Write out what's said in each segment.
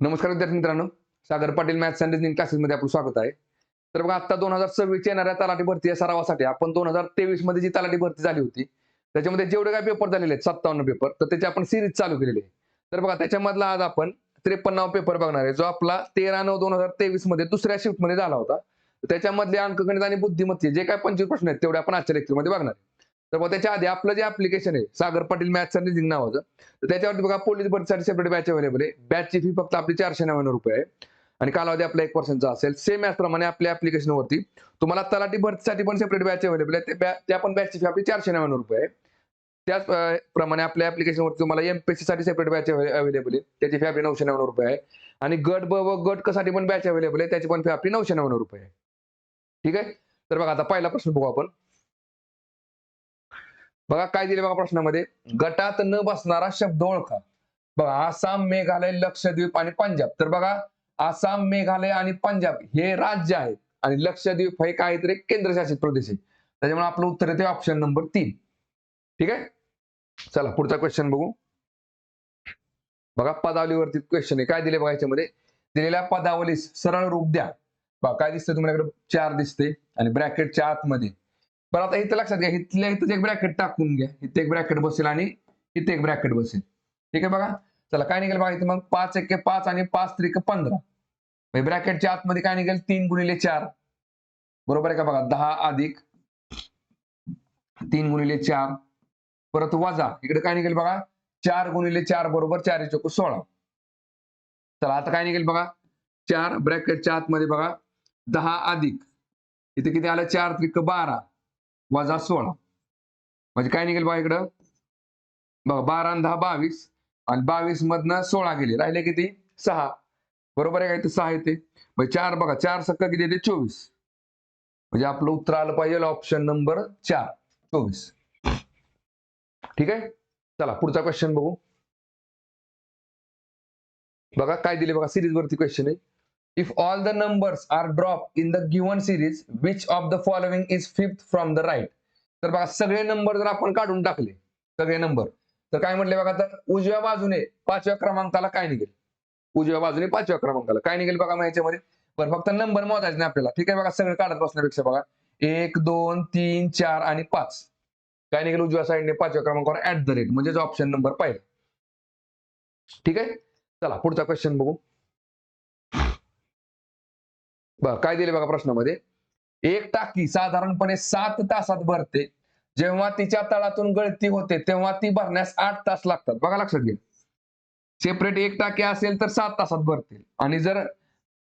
नमस्कार विद्यार्थी मित्रांनो, Sagar Patil maths and reasoning क्लासेसमध्ये आपलं स्वागत आहे. तर बघा, आता 2026 येणाऱ्या तलाठी भरती या सरावासाठी आपण 2023 मध्ये जी तलाठी भरती झाली होती, त्याच्यामध्ये जेवढे काही पेपर झालेले आहेत 57 पेपर, तर त्याची आपण सिरीज चालू केलेली आहे. तर बघा, त्याच्यामधला आज आपण 53वा पेपर बघणार आहे, जो आपला 13/9/2023 मध्ये दुसऱ्या शिफ्टमध्ये झाला होता. तर त्याच्यामधले अंकगणित आणि बुद्धिमत्ते जे काही 25 प्रश्न आहेत तेवढे आपण आजच्या लेक्चरमध्ये बघणार आहे. तर बघा, त्याच्या आधी आपलं जे ऍप्लिकेशन आहे Sagar Patil maths and reasoning नावाचं, तर त्याच्यावरती बघा पोलीस भरतीसाठी सेपरेट बॅच अवेलेबल आहे. बॅचची फी फक्त आपली 499 रुपये आहे आणि कालावधी आपला 1% चा असेल. सेम याचप्रमाणे आपल्या ऍप्लिकेशनवरती तुम्हाला तलाठी भरतीसाठी पण सेपरेट बॅच अवेलेबल आहे. त्या पण बॅचची फी आपली 499 रुपये आहे. त्याच प्रमाणे आपल्या ऍप्लिकेशनवरती तुम्हाला एमपीएससी साठी सेपरेट बॅच अवेलेबल आहे. त्याची फी आपली 999 रुपये आहे आणि गट ब व गट क साठी पण बॅच अवेलेबल आहे. त्याची पण फी आपली 999 रुपये आहे. ठीक आहे. तर बघा, आता पहिला प्रश्न बघू आपण. बघा काय दिले बघा प्रश्नामध्ये, गटात न बसणारा शब्द ओळखा. बघा, आसाम, मेघालय, लक्षद्वीप आणि पंजाब. तर बघा, आसाम, मेघालय आणि पंजाब हे राज्य आहेत आणि लक्षद्वीप हे काहीतरी केंद्रशासित प्रदेश आहे. त्याच्यामुळे आपलं उत्तर येते ऑप्शन नंबर 3. ठीक आहे. चला पुढचा क्वेश्चन बघू. बघा, पदावलीवरती क्वेश्चन आहे. काय दिले बघा याच्यामध्ये, दिलेल्या पदावलीस सरळ रूप द्या. बघा काय दिसतंय तुम्हाला, इकडे 4 दिसते आणि ब्रॅकेटच्या आतमध्ये. बरं, आता इथं लक्षात घ्या, इथल्या इथं एक ब्रॅकेट टाकून घ्या. इथे एक ब्रॅकेट बसेल आणि इथे एक ब्रॅकेट बसेल. ठीक आहे बघा. चला काय निघेल बघा, इथे मग 5 एके 5 आणि 5 त्रिक 15. ब्रॅकेटच्या आतमध्ये काय निघेल, 3 गुणिले 4. बरोबर आहे का बघा, 10 अधिक 3 गुणिले 4 परत वजा इकडे काय निघेल बघा, 4 गुणिले 4 बरोबर 4 चौक 16. चला आता काय निघेल बघा, 4 ब्रॅकेटच्या आतमध्ये बघा 10 अधिक इथे किती आलं, 4 त्रिक 12 वजा 16. म्हणजे काय निघेल बघा इकडं, बघा 12 आणि 10 22 आणि 22 मधनं 16 गेले, राहिले किती 6. बरोबर आहे का, इथे 6 येते. म्हणजे 4 बघा, 4 सक्का किती येते 24. म्हणजे आपलं उत्तर आलं पाहिजे ऑप्शन नंबर 4, 24. ठीक आहे. चला पुढचा क्वेश्चन बघू. बघा काय दिले बघा, सिरीज वरती क्वेश्चन आहे. If all the numbers are drop in the given series, which of the following is fifth from the right. तर बघा, सगळे नंबर जर आपण काढून टाकले, सगळे नंबर, तर काय म्हटले बघा, तर उजव्या बाजूने 5व्या क्रमांकाला काय निघेल, उजव्या बाजूने 5व्या क्रमांकाला काय निघेल बघा. मग याच्यामध्ये बरं फक्त नंबर मोजायचे नाही आपल्याला. ठीक आहे बघा, सगळं काढत बसण्यापेक्षा बघा 1 2 3 4 आणि 5 काय निघेल उजव्या साईडने 5व्या क्रमांकावर ऍट द रेट, म्हणजे ऑप्शन नंबर पाहिजे. ठीक आहे. चला पुढचा क्वेश्चन बघू. बघा काय दिले बघा प्रश्नामध्ये, एक टाकी साधारणपणे 7 तासात भरते. जेव्हा तिच्या तळातून गळती होते तेव्हा ती भरण्यास 8 तास लागतात. बघा लक्षात घ्या, सेपरेट एक टाकी असेल तर 7 तासात भरते आणि जर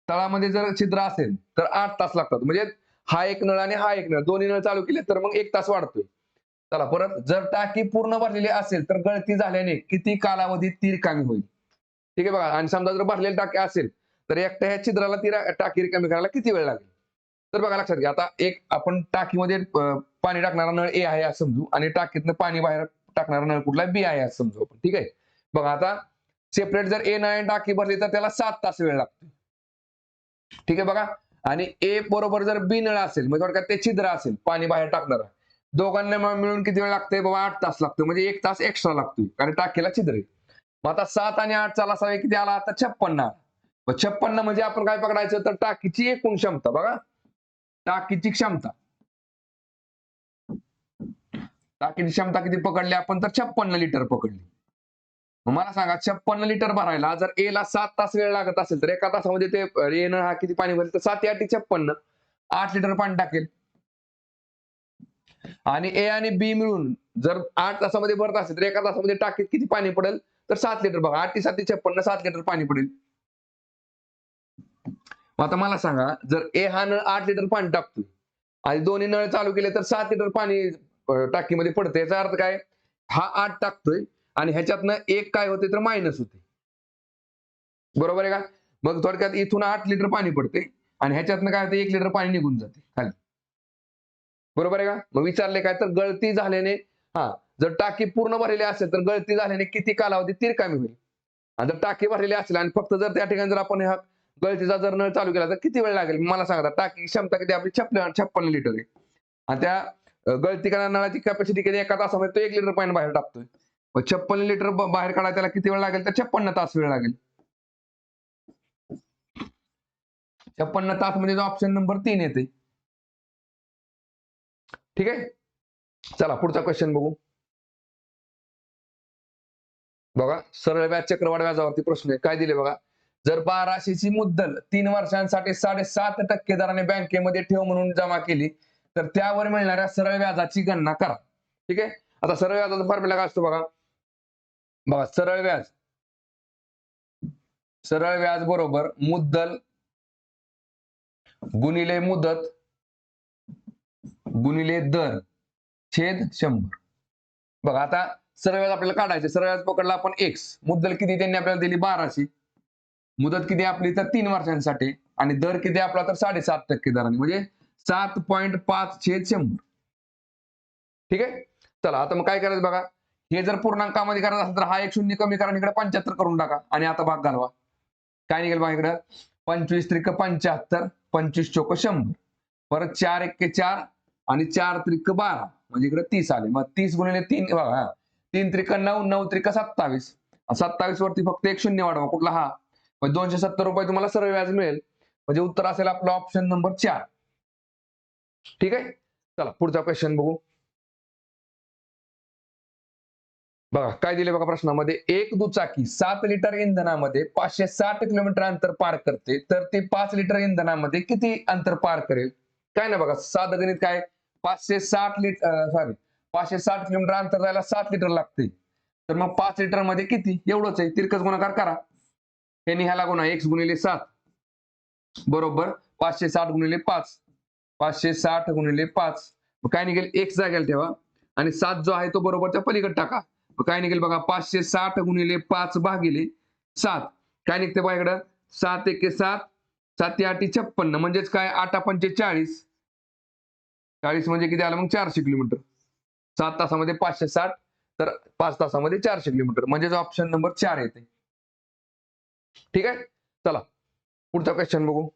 तळामध्ये जर छिद्र असेल तर 8 तास लागतात. म्हणजे हा एक नळ आणि हा एक नळ, दोन्ही नळ चालू केले तर मग 1 तास वाढतोय. चला परत, जर टाकी पूर्ण भरलेली असेल तर गळती झाल्याने किती कालावधीत ती रिकामी होईल. ठीक आहे बघा, आणि समजा जर भरलेली टाकी असेल तर एकट्या ह्या छिद्राला ती टाकी रिकामी करायला किती वेळ लागेल. तर बघा लक्षात घ्या, आता एक आपण टाकीमध्ये पाणी टाकणारा नळ ए आहे असं समजू आणि टाकीतनं पाणी बाहेर टाकणारा नळ कुठला बी आहे असं समजू आपण. ठीक आहे बघा, आता सेपरेट जर ए नळ टाकी भरली तर त्याला 7 तास वेळ लागतो. ठीक आहे बघा, आणि ए बरोबर जर बी नळ असेल म्हणजे थोडक्यात ते छिद्र असेल पाणी बाहेर टाकणारा, दोघांना मिळून किती वेळ लागतंय बाबा, 8 तास लागतो. म्हणजे 1 तास एक्स्ट्रा लागतोय कारण टाकीला छिद्र आहे. मग आता 7 आणि 8 चा लसावा किती आला, आता 56 आला. मग 56 म्हणजे आपण काय पकडायचं, तर टाकीची एकूण क्षमता. बघा टाकीची क्षमता, टाकीची क्षमता किती पकडली आपण, तर 56 लिटर पकडली. मग मला सांगा, 56 लिटर भरायला जर ए ला 7 तास वेळ लागत असेल तर एका तासामध्ये ते ए न हा किती पाणी भरेल, तर 7 8 56 8 लिटर पाणी टाकेल. आणि ए आणि बी मिळून जर 8 तासामध्ये भरत असेल तर एका तासामध्ये टाकीत किती पाणी पडेल, तर 7 लिटर. बघा 8 7 56 7 लिटर पाणी पडेल. मग आता मला सांगा, जर ए हा नळ 8 लिटर पाणी टाकतोय आणि दोन्ही नळ चालू केले तर 7 लिटर पाणी टाकीमध्ये पडते. याचा अर्थ काय, हा 8 टाकतोय आणि ह्याच्यातनं एक काय होते तर मायनस होते. बरोबर आहे का. मग थोडक्यात इथून 8 लिटर पाणी पडते आणि ह्याच्यातनं काय होते, 1 लिटर पाणी निघून जाते खाली. बरोबर आहे का. मग विचारले काय, तर गळती झाल्याने, हा जर टाकी पूर्ण भरलेली असेल तर गळती झाल्याने किती कालावधीत ती रिकामी होईल. आणि जर टाकी भरलेली असेल आणि फक्त जर त्या ठिकाणी जर आपण हा गळतीचा जर नळ चालू केला तर किती वेळ लागेल. मला सांगा, टाकी क्षमता किती आपली 56 लिटर आहे आणि त्या गळती करणाऱ्या नळाची कॅपॅसिटी किती, एका तासामध्ये तो 1 लिटर पाणी बाहेर टाकतोय. मग 56 लिटर बाहेर काढायला त्याला किती वेळ लागेल, तर 56 तास वेळ लागेल. 56 तास म्हणजे ऑप्शन नंबर 3 येते. ठीक आहे. चला पुढचा क्वेश्चन बघू. बघा सरळ व्याज चक्रवाढ व्याजावरती प्रश्न आहे. काय दिले बघा. जर 1200ची मुद्दल 3 वर्षांसाठी 7.5% दराने बँकेमध्ये ठेव म्हणून जमा केली तर त्यावर मिळणाऱ्या सरळ व्याजाची गणना करा. ठीक आहे. आता सरळ व्याजाचा फॉर्म्युला काय असतो बघा. बघा सरळ व्याज बरोबर मुद्दल गुणिले मुदत गुणिले दर छेद 100. बघा आता सरळ व्याज आपल्याला काढायचे. सरळ व्याज पकडला आपण x. मुद्दल किती त्यांनी आपल्याला दिली 1200. मुदत किती आपली तर 3 वर्षांसाठी आणि दर किती आपला तर 7.5% दराने म्हणजे 7.5 छेद 100. ठीक आहे. चला आता मग काय करायचं बघा. हे जर पूर्णांकामध्ये करायचं असेल तर हा एक शून्य कमी करा आणि इकडे 75 करून टाका आणि आता भाग घालवा. काय निघेल बघा इकडं 25 त्रिक 75 25 चोक 100 परत 4 एक्के 4 आणि 4 त्रिक 12 म्हणजे इकडे 30 आले. मग 30 गुणिले 3 बघा 3 त्रिक 9 9 त्रिक 27 27 वरती फक्त एक शून्य वाढवा कुठला हा. म्हणजे 270 रुपये तुम्हाला सरळ व्याज मिळेल. म्हणजे उत्तर असेल आपलं ऑप्शन नंबर 4. ठीक आहे. चला पुढचा क्वेश्चन बघू. बघा काय दिले बघा प्रश्नामध्ये. एक दुचाकी 7 लिटर इंधनामध्ये 560 किलोमीटर अंतर पार करते तर ती 5 लिटर इंधनामध्ये किती अंतर पार करेल. काय ना बघा साधं गणित काय 560 किलोमीटर अंतर जायला 7 लिटर लागते. तर मग 5 लिटर मध्ये किती एवढंच आहे. तिरकस गुणाकार करा. हे ह्याला गुणा x गुणिले 7 बरोबर 560 गुणिले 5 560 गुणिले 5 काय निघेल x जागेल ठेवा आणि 7 जो आहे तो बरोबर त्या पलीकडे टाका. काय निघेल बघा 560 गुणिले 5 भागिले 7 काय निघते बघा इकडं 7 एके 7 7 8 56 म्हणजेच काय 8 पंचे 40 40 म्हणजे किती आलं मग 400 किलोमीटर. 7 तासामध्ये 560 तर 5 तासामध्ये 400 किलोमीटर म्हणजेच ऑप्शन नंबर 4 येते. ठीक आहे. चला पुढचा क्वेश्चन बघू.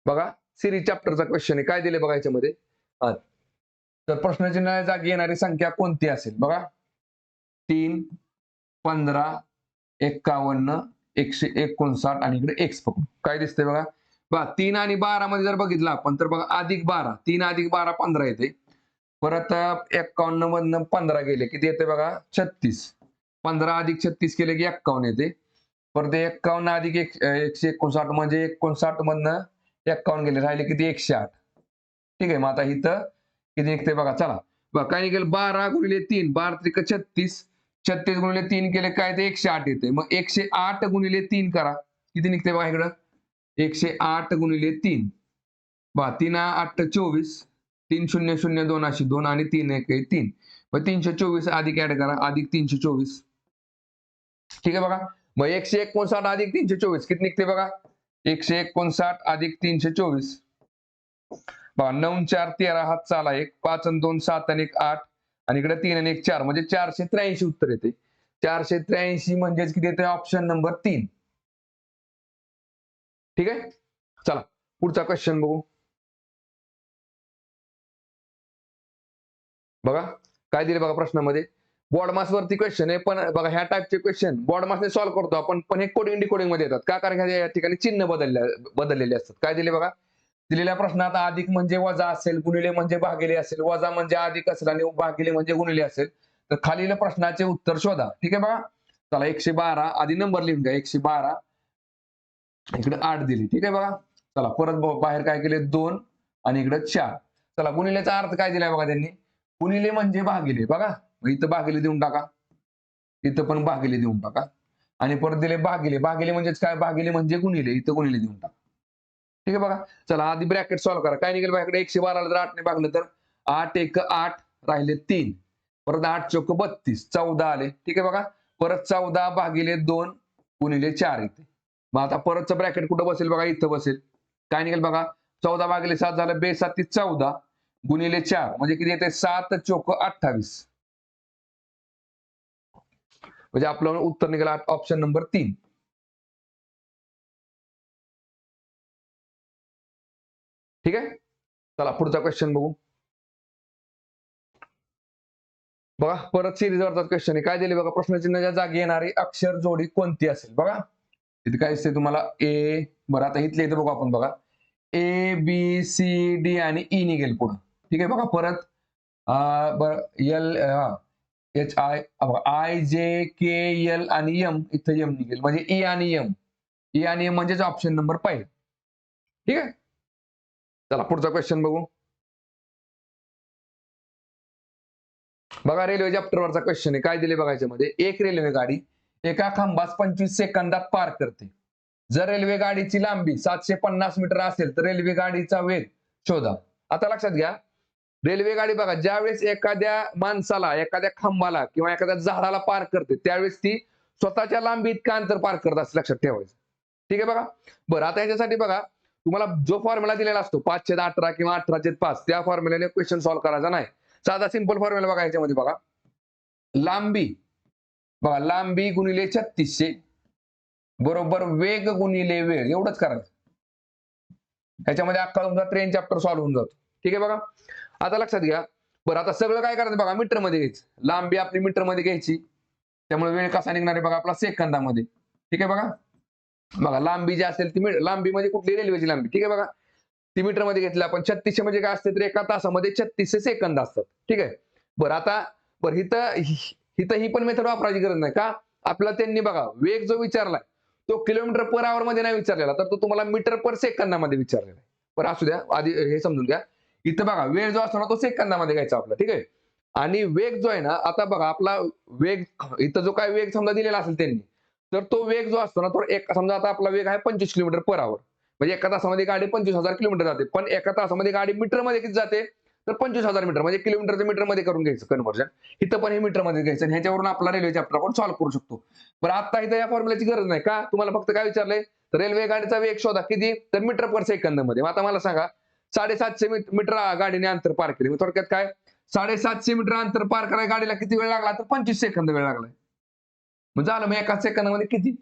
बघा सिरीज चॅप्टरचा क्वेश्चन आहे. काय दिले बघा याच्यामध्ये. तर प्रश्नचिन्ह जागी येणारी संख्या कोणती असेल बघा 3 15 51 159 आणि इकडे x पकडू. काय दिसतंय बघा. बघा 3 आणि 12 मध्ये जर बघितलं आपण तर बघा अधिक 12 3 अधिक 12 15 येते. परत 51 मधनं 15 गेले किती येते बघा 36. 15 अधिक 36 केले की 51 येते. परत 51 अधिक 159 म्हणजे 59 मधनं 51 गेले राहिले किती 108. ठीक आहे. मग आता इथं किती निघते बघा. चला बघा काय निघेल 12 गुणिले 3 12 त्रिक 36 36 गुणिले 3 केले काय ते 108 येते. मग 108 गुणिले 3 करा किती निघते बघा इकडं 108 गुणिले 3 बघा 3 8 24 3 0 0 2 अशी 2 आणि 3 1 3 मग 324 अधिक ऍड करा अधिक 324. ठीक आहे बघा. मग 159 अधिक 324 किती निघते बघा 159 अधिक 324 बघा 9 4 13 हात चाला 1 5 आणि 2 7 आणि 1 8 आणि इकडे 3 आणि 1 4 म्हणजे 483 उत्तर येते. 483 म्हणजेच किती येते ऑप्शन नंबर 3. ठीक आहे. चला पुढचा क्वेश्चन बघू. बघा काय दिले बघा प्रश्नामध्ये. बॉडमास वरती क्वेश्चन आहे पण बघा ह्या टाईपचे क्वेश्चन बॉडमासने सॉल्व्ह करतो आपण पण हे कोडिंग डिकोडिंग मध्ये येतात का कारण या ठिकाणी चिन्ह बदललेले असतात. काय दिले बघा दिलेल्या प्रश्नात अधिक म्हणजे वजा असेल गुणिले म्हणजे भागिले असेल वजा म्हणजे अधिक असेल आणि भागिले म्हणजे गुणिले असेल तर खालील प्रश्नाचे उत्तर शोधा. ठीक आहे बघा. चला 112 आधी नंबर लिहून घ्या 112 इकडे 8 दिली. ठीक आहे बघा. चला परत बाहेर काय केले 2 आणि इकडे 4. चला गुणिलेचा अर्थ काय दिलाय बघा त्यांनी गुणिले म्हणजे भागिले बघा इथं भागिले देऊन टाका इथं पण भागिले देऊन टाका आणि परत दिले भागिले भागिले म्हणजेच काय भागिले म्हणजे गुणिले इथं गुणिले देऊन टाका. ठीक आहे बघा. चला आधी ब्रॅकेट सॉल्व्ह करा. काय निघेल माझ्याकडे 112 जर 8 ने भागलं तर 8 1 8 राहिले 3 परत 8 चौक 32 14 आले. ठीक आहे बघा. परत 14 भागिले 2 गुणिले 4 येते. मग आता परतचं ब्रॅकेट कुठं बसेल बघा इथं बसेल. काय निघेल बघा 14 भागिले 7 झालं 2 7 14 गुणिले 4 म्हणजे किती येते 7 चौक 28 म्हणजे आपलं उत्तर निघालं ऑप्शन नंबर 3. ठीक आहे. चला पुढचा क्वेश्चन बघू. बघा परत सिरीजवरचा क्वेश्चन आहे. काय दिले बघा प्रश्नचिन्हाच्या जागी येणारी अक्षर जोडी कोणती असेल बघा. इथे काय दिसते तुम्हाला A बरं आता इथले इथं बघू आपण बघा ए बी सी डी आणि ई निघेल पुढं. ठीक आहे बघा परत बरं एल एच आय आय जे के एल आणि एम इथं एम निघेल म्हणजे ई आणि एम. ई आणि एम म्हणजेच ऑप्शन नंबर पहिला. ठीक आहे. चला पुढचा क्वेश्चन बघू. बघा रेल्वे चॅप्टरवरचा क्वेश्चन आहे. काय दिले बघा याच्यामध्ये एक रेल्वे गाडी एका खांबास 25 सेकंदात पार करते. जर रेल्वे गाडीची लांबी 750 मीटर असेल तर रेल्वे गाडीचा वेग शोधा. आता लक्षात घ्या रेल्वे गाडी बघा ज्यावेळेस एखाद्या माणसाला एखाद्या खांबाला किंवा एखाद्या झाडाला पार करते त्यावेळेस ती स्वतःच्या लांबी इतका अंतर पार करत असते लक्षात ठेवायचं. ठीक आहे बघा. बरं आता याच्यासाठी बघा तुम्हाला जो फॉर्म्युला दिलेला असतो 5/18 किंवा 18/5 त्या फॉर्म्युल्याने क्वेश्चन सॉल्व्ह करायचा नाही. साधा सिंपल फॉर्म्युला बघा याच्यामध्ये बघा लांबी बघा लांबी गुणिले 3600 बरोबर वेग गुणिले वेळ एवढंच करायचं. ह्याच्यामध्ये अख्खा तुमचा ट्रेन चॅप्टर सॉल्व्ह होऊन जातो. ठीक आहे बघा. आता लक्षात घ्या बरं आता सगळं काय करायचं बघा मीटर मध्ये घ्यायचं. लांबी आपली मीटर मध्ये घ्यायची त्यामुळे वेळ कसा निघणार आहे बघा आपला सेकंदामध्ये. ठीक आहे बघा. बघा लांबी जी असेल ती लांबी म्हणजे कुठली रेल्वेची लांबी. ठीक आहे बघा ती मीटर मध्ये घेतली आपण 3600 म्हणजे काय असते तर एका तासामध्ये 3600 सेकंद असतात. ठीक आहे. बरं आता बरं इथं ही पण मेथड वापरायची गरज नाही का आपल्याला त्यांनी बघा वेग जो विचारलाय तो किलोमीटर पर आवर मध्ये नाही विचारलेला तर तो तुम्हाला मीटर पर सेकंदामध्ये विचारलेला आहे. बरं असू द्या आधी हे समजून घ्या. इथं बघा वेळ जो असतो ना तो सेकंदामध्ये घ्यायचा आपला. ठीक आहे. आणि वेग जो आहे ना आता बघा आपला वेग इथं जो काय वेग समजा दिलेला असेल त्यांनी तर तो वेग जो असतो ना तो एक समजा आता आपला वेग आहे 25 किलोमीटर पर आवर म्हणजे एका तासामध्ये गाडी 25,000 किलोमीटर जाते. पण एका तासामध्ये गाडी मीटर मध्ये किती जाते तर 25,000 मीटर म्हणजे किलोमीटरचं मीटर मध्ये करून घ्यायचं कन्व्हर्जन. इथं पण हे मीटर मध्ये घ्यायचं आणि ह्याच्यावरून आपला रेल्वे चॅप्टर आपण सॉल्व्ह करू शकतो. बरं आता इथं या फॉर्म्युल्याची गरज नाही का तुम्हाला फक्त काय विचारलंय तर रेल्वे गाडीचा वेग शोधा किती तर मीटर पर सेकंद मध्ये. आता मला सांगा 750 मीटर गाडीने अंतर पार केले. मग थोडक्यात काय 750 मीटर अंतर पार करायला गाडीला किती वेळ लागला तर 25 सेकंद वेळ लागलाय. मग झालं मग एका सेकंदामध्ये किती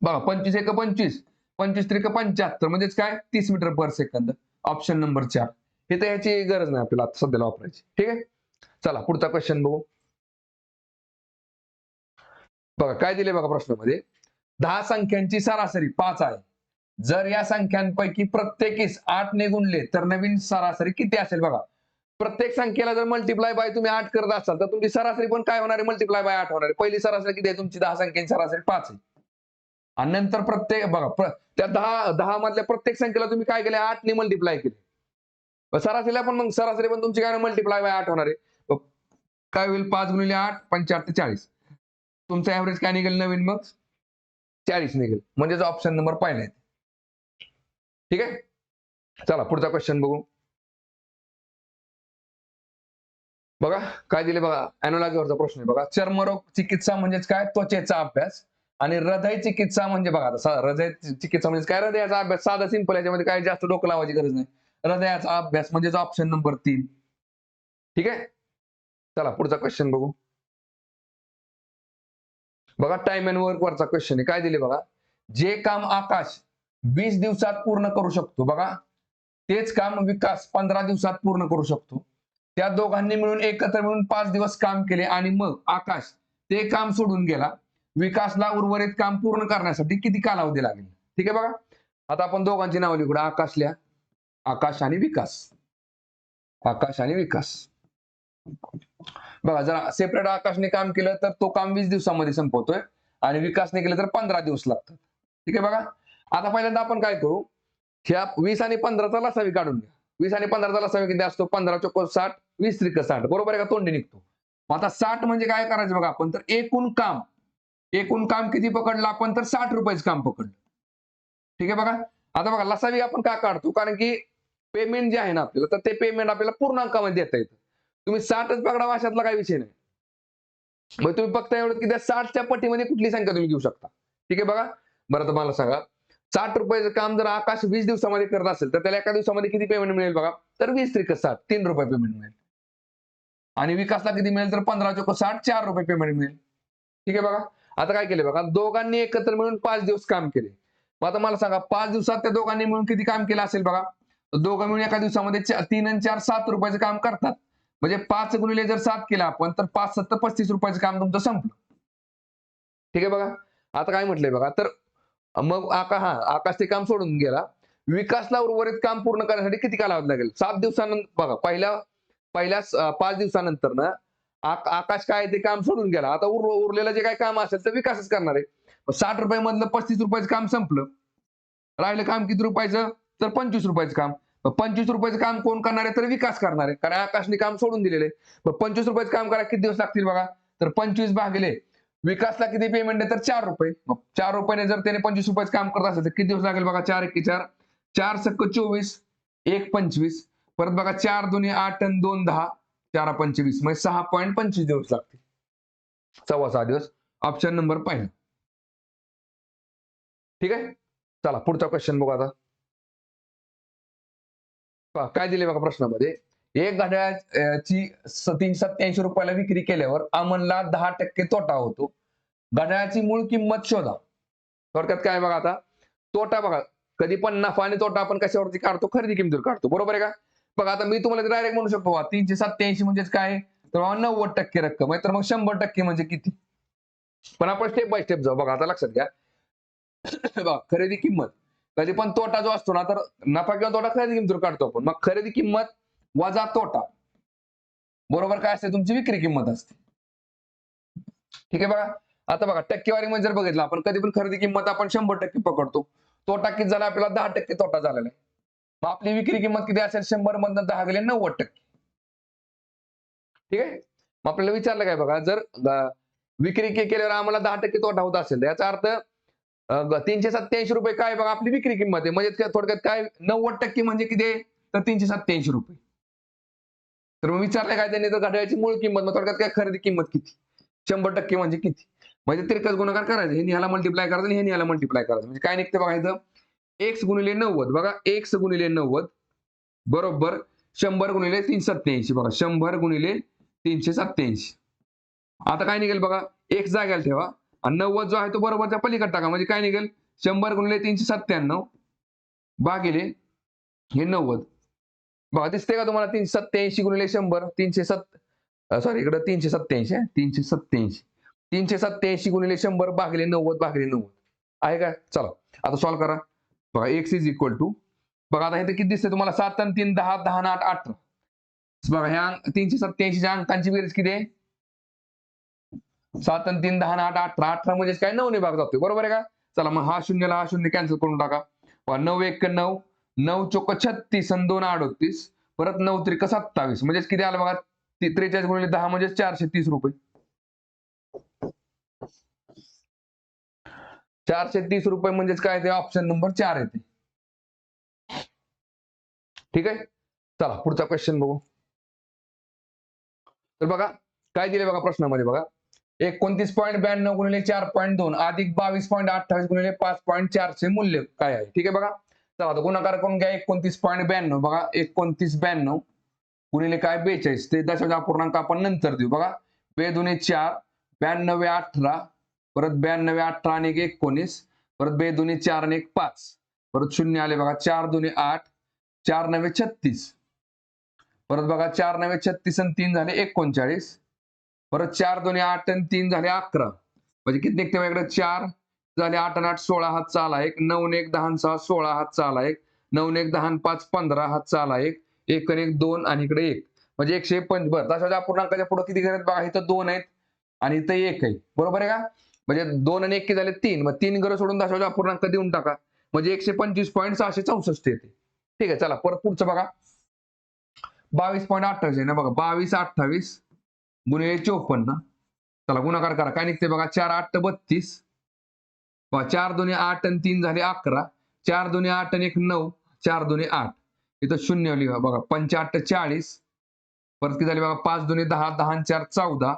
बघा 25 एक 25 25 त्रिक 75 म्हणजेच काय 30 metre per second. Option number 4. हे तर याची गरज नाही आपल्याला आता सध्याला वापरायची. ठीक आहे. चला पुढचा क्वेश्चन बघू. बघा काय दिले बघा प्रश्नामध्ये 10 संख्यांची सरासरी 5 आहे. जर या संख्यांपैकी प्रत्येकीस 8 ने गुणले तर नवीन सरासरी किती असेल बघा. प्रत्येक संख्येला जर मल्टिप्लाय बाय तुम्ही 8 करत असाल तर तुमची सरासरी पण काय होणार आहे मल्टिप्लाय बाय 8 होणार आहे. पहिली सरासरी किती आहे तुमची 10 संख्यांची सरासरी 5 आहे. आणि नंतर प्रत्येक बघा त्या 10 मधल्या प्रत्येक संख्येला तुम्ही काय केले 8 ने मल्टिप्लाय केले. सरासरीला पण मग सरासरी पण तुमची काय मल्टिप्लाय बाय 8 होणार आहे. काय होईल 5 गुणिले 8 45 40 तुमचा ऍव्हरेज काय निघेल नवीन मग 40 निघेल म्हणजेच ऑप्शन नंबर पहिला आहे. ठीक आहे. चला पुढचा क्वेश्चन बघू. बघा काय दिले बघा अॅनोलॉजीवरचा प्रश्न आहे बघा चर्मरोग चिकित्सा म्हणजेच काय त्वचेचा अभ्यास आणि हृदय चिकित्सा म्हणजे बघा हृदय चिकित्सा म्हणजे काय हृदयाचा अभ्यास साधा सिंपल याच्यामध्ये काय जास्त डोकं लावायची गरज नाही. हृदयाचा अभ्यास म्हणजेच ऑप्शन नंबर 3. ठीक आहे. चला पुढचा क्वेश्चन बघू. बघा टाइम अँड वर्क वरचा क्वेश्चन आहे. काय दिले बघा जे काम आकाश 20 दिवसात पूर्ण करू शकतो बघा तेच काम विकास 15 दिवसात पूर्ण करू शकतो. त्या दोघांनी मिळून एकत्र मिळून 5 दिवस काम केले आणि मग आकाश ते काम सोडून गेला. विकासला उर्वरित काम पूर्ण करण्यासाठी किती कालावधी लागेल. ठीक आहे बघा. आता आपण दोघांची नाव लिहू आकाश लिहा. आकाश आणि विकास. आकाश आणि विकास. बघा जर सेपरेट आकाशने काम केलं तर तो काम 20 दिवसामध्ये संपवतोय आणि विकासने केलं तर 15 दिवस लागतात. ठीक आहे बघा. आता पहिल्यांदा आपण काय करू ह्या 20 आणि 15चा लसावी काढून घ्या. 20 आणि 15चा लसावी किती असतो 15 चोक 60 20 त्रिक 60 बरोबर आहे का तोंडी निघतो. आता 60 म्हणजे काय करायचं बघा आपण तर एकूण काम किती पकडलं आपण तर 60 रुपयाचं काम पकडलं. ठीक आहे बघा. आता बघा लसावी आपण का काढतो कारण की पेमेंट जे आहे ना आपल्याला तर ते पेमेंट आपल्याला पूर्णांकामध्ये देता येतं. तुम्ही 60च पकडा अशातला काही विषय नाही. मग तुम्ही फक्त एवढं की त्या 60च्या पटीमध्ये कुठली संख्या तुम्ही घेऊ शकता. ठीक आहे बघा. बरं तर मला सांगा 60 रुपयाचं काम जर आकाश 20 दिवसामध्ये करत असेल तर त्याला एका दिवसामध्ये किती पेमेंट मिळेल बघा तर 20 त्रिक 60 3 रुपये पेमेंट मिळेल. आणि विकासला किती मिळेल तर 15 चोक 60 4 रुपये पेमेंट मिळेल. ठीक आहे बघा. आता काय केले बघा दोघांनी एकत्र मिळून 5 दिवस काम केले. मग आता मला सांगा 5 दिवसात त्या दोघांनी मिळून किती काम केलं असेल बघा दोघं मिळून एका दिवसामध्ये 3 आणि 4 7 रुपयाचं काम करतात. म्हणजे 5 गुणिले जर 7 केला आपण तर 5 7 35 रुपयाचं काम तुमचं संपलं. ठीक आहे बघा. आता काय म्हटलंय बघा तर मग आकाश ते काम सोडून गेला. विकासला उर्वरित काम पूर्ण करण्यासाठी किती कालावधी लागेल? 7 दिवसानंतर बघा पहिल्या 5 दिवसानंतर ना आकाश काय ते काम सोडून गेला. आता उरलेलं जे काही काम असेल तर विकासच करणार आहे. ₹60 मधलं ₹35 काम संपलं. राहिलं काम किती रुपयाचं? तर ₹25 काम. मग ₹25 काम कोण करणार आहे? तर विकास करणार आहे. कारण आकाशने काम सोडून दिलेलं आहे. मग ₹25 काम करायला किती दिवस लागतील बघा? तर 25 भागिले विकासला किती पेमेंट आहे? तर ₹4. मग ₹4 जर त्याने ₹25 काम करत असेल तर किती दिवस लागेल बघा? 4 एके 4, 4 सक्क 24, 1 25, परत बघा 4 दुनी 8 आणि 2 10, 4 25 म्हणजे 6.25 दिवस लागतील. 6.25 दिवस. ऑप्शन नंबर पहिला. ठीक आहे? चला पुढचा क्वेश्चन बघू आता. पहा, काय दिले बघा प्रश्नामध्ये. एक घड्याळाची ₹387 विक्री केल्यावर अमनला 10% तोटा होतो. घड्याळाची मूळ किंमत शोधा. थोडक्यात काय बघा आता, तोटा बघा, कधी पण नफा आणि तोटा आपण कशावरती काढतो? खरेदी किमतीवर काढतो. बरोबर आहे का? बघा आता मी तुम्हाला डायरेक्ट म्हणू शकतो बघा 387 म्हणजेच काय? तर बघा 90% रक्कम आहे. तर मग 100% म्हणजे किती? पण आपण स्टेप बाय स्टेप जाऊ. बघा आता लक्षात घ्या. बघा खरेदी किंमत. कधी पण तोटा जो असतो ना, तर नफा किंवा तोटा खरेदी किमतीवर काढतो आपण. मग खरेदी किंमत वजा तोटा. बरोबर काय असते? तुमची विक्री किंमत असते. ठीक आहे बघा. आता बघा टक्केवारीमध्ये जर बघितलं आपण कधी पण खरेदी किंमत आपण 100% पकडतो. तोटा किती झाला? आपल्याला 10% तोटा झालेला आहे. मग आपली विक्री किंमत किती असेल? 100 मधनं 10 गेले 90%. ठीक आहे. मग आपल्याला विचारलं काय बघा, जर विक्री केल्यावर आम्हाला 10% तोटा होत असेल, तर याचा अर्थ ₹387 काय बघा आपली विक्री किंमत आहे. म्हणजे थोडक्यात काय 90% म्हणजे किती आहे? तर ₹387. तर मग विचारलं काय त्यांनी, तर घड्याळाची मूळ किंमत, मग थोडक्यात काय खरेदी किंमत किती? 100% म्हणजे किती? म्हणजे तिरकस गुणाकार करायचा. हे ह्याला मल्टिप्लाय करायचं आणि हे ह्याला मल्टिप्लाय करायचं. म्हणजे काय निघतं बघा इथं, x गुणिले 90 बघा, x गुणिले 90 बरोबर 100 गुणिले 387 बघा, 100 गुणिले 387. आता काय निघेल बघा, x जाग्याला ठेवा आणि 90 जो आहे तो बरोबरच्या पलीकडे टाका. म्हणजे काय निघेल? 100 गुणिले 397 भागिले हे 90. बघा दिसते का तुम्हाला? 387 गुणिले 100, 307 सॉरी इकडे 387 आहे. 387. 387 गुणिले 100 भागिले 90 भागिले 90. आहे का? चला आता सॉल्व्ह करा. बघा x इज इक्वल टू, बघा आता इथे किती दिसते तुम्हाला? 7 आणि 3 10, 10 आणि 8 18. बघा ह्या 387 च्या अंकांची बेरीज किती आहे? 7 आणि 3 10 आणि 8 18. 18 म्हणजेच काय? 9 ने भाग जातोय. बरोबर आहे का? चला मग हा शून्याला हा शून्य कॅन्सल करून टाका. 9 1 9, 9 चोक 36 आणि 2 38, परत 9 त्रिक 27 म्हणजेच किती आलं बघा? 43 गुणिले 10 म्हणजे ₹430. ₹430 म्हणजेच काय? ते ऑप्शन नंबर 4 येते. ठीक आहे. चला पुढचा क्वेश्चन बघू. तर बघा काय दिले बघा प्रश्नामध्ये बघा, 29.92 गुणिले 4.2 अधिक 22.28 गुणिले 5.4 चे मूल्य काय आहे? ठीक आहे बघा. चला आता गुणाकार करून घ्या. 29.92 बघा, 29.92 गुणिले काय? 42. ते दशांश अपूर्णांक आपण नंतर देऊ बघा. 2 दुणे 4, 92 18, परत 92 18 आणि 19, परत 2 दुणे 4 आणि 1 5, परत 0 आले बघा. 4 दुणे 8, 4 9 36, परत बघा 4 9 36 आणि 3 झाले 39, परत 4 दोन्ही 8 आणि 3 झाले 11. म्हणजे किती निघते इकडे? 4 झाले 8 आणि 8 16 हातचा आला 1, 9 आणि 1 10 आणि 6 16 हातचा आला 1, 9 आणि 1 10 आणि 5 15 हातचा आला 1, 1 आणि 1 2 आणि इकडे 1. म्हणजे 105. बरं दशांश अपूर्णांकाच्या पुढे किती आहेत बघा, इथं 2 आहेत आणि इथं 1 आहे. बरोबर आहे का? म्हणजे 2 आणि 1 किती झाले? 3. मग 3 घरं सोडून दशांश अपूर्णांक देऊन टाका. म्हणजे 125.664 येते. ठीक आहे. चला परत पुढचं बघा. 22.28 आहे ना बघा. 22 28 गुणिले 54. चला गुणाकार करा. काय निघते बघा? 4 8 32, 4 दुणे 8 आणि 3 झाले 11, 4 दुणे 8 आणि 1 9, 4 दुणे 8. इथं शून्य लिहा बघा. 5 8 40, परत किती झाले बघा? 5 दुणे 10, 10 आणि 4 14,